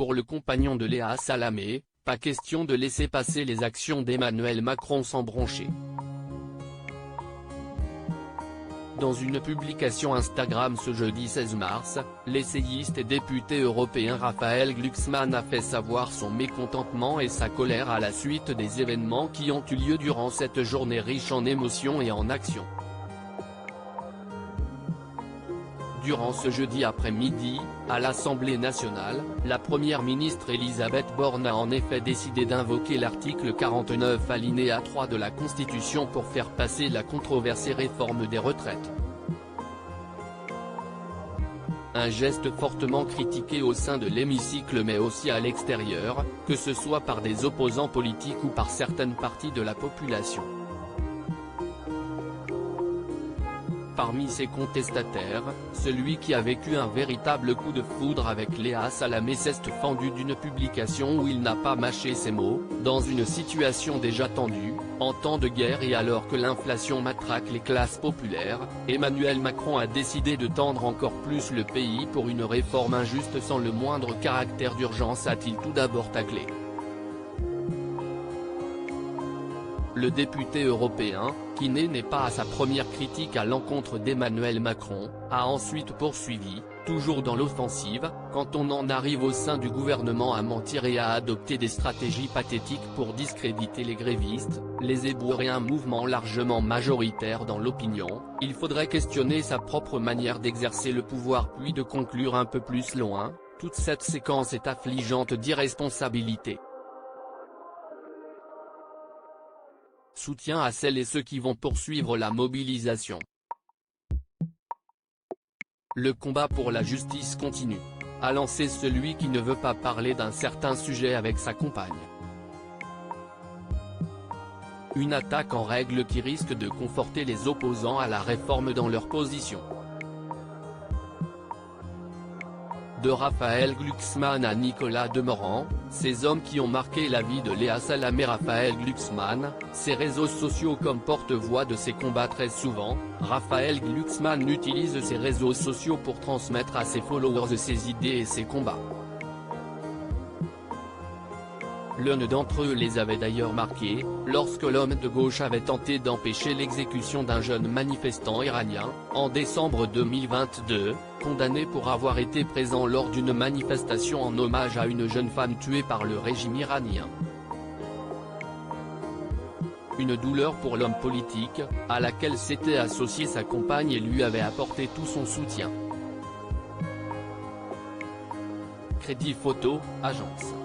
pour le compagnon de Léa Salamé, pas question de laisser passer les actions d'Emmanuel Macron sans broncher. Dans une publication Instagram ce jeudi 16 mars, l'essayiste et député européen Raphaël Glucksmann a fait savoir son mécontentement et sa colère à la suite des événements qui ont eu lieu durant cette journée riche en émotions et en actions. Durant ce jeudi après-midi, à l'Assemblée nationale, la première ministre Elisabeth Borne a en effet décidé d'invoquer l'article 49 alinéa 3 de la Constitution pour faire passer la controversée réforme des retraites. Un geste fortement critiqué au sein de l'hémicycle mais aussi à l'extérieur, que ce soit par des opposants politiques ou par certaines parties de la population. Parmi ses contestataires, celui qui a vécu un véritable coup de foudre avec Léa Salamé s'est fendu d'une publication où il n'a pas mâché ses mots, dans une situation déjà tendue, en temps de guerre et alors que l'inflation matraque les classes populaires, Emmanuel Macron a décidé de tendre encore plus le pays pour une réforme injuste sans le moindre caractère d'urgence, a-t-il tout d'abord taclé. Le député européen, qui n'est pas à sa première critique à l'encontre d'Emmanuel Macron, a ensuite poursuivi, toujours dans l'offensive, quand on en arrive au sein du gouvernement à mentir et à adopter des stratégies pathétiques pour discréditer les grévistes, les éboueurs et un mouvement largement majoritaire dans l'opinion, il faudrait questionner sa propre manière d'exercer le pouvoir puis de conclure un peu plus loin, toute cette séquence est affligeante d'irresponsabilité. Soutien à celles et ceux qui vont poursuivre la mobilisation. Le combat pour la justice continue, a lancé celui qui ne veut pas parler d'un certain sujet avec sa compagne. Une attaque en règle qui risque de conforter les opposants à la réforme dans leur position. De Raphaël Glucksmann à Nicolas Demorand, ces hommes qui ont marqué la vie de Léa Salamé. Raphaël Glucksmann, ses réseaux sociaux comme porte-voix de ses combats. Très souvent, Raphaël Glucksmann utilise ses réseaux sociaux pour transmettre à ses followers ses idées et ses combats. L'un d'entre eux les avait d'ailleurs marqués, lorsque l'homme de gauche avait tenté d'empêcher l'exécution d'un jeune manifestant iranien, en décembre 2022, condamné pour avoir été présent lors d'une manifestation en hommage à une jeune femme tuée par le régime iranien. Une douleur pour l'homme politique, à laquelle s'était associée sa compagne et lui avait apporté tout son soutien. Crédit Photo, agence.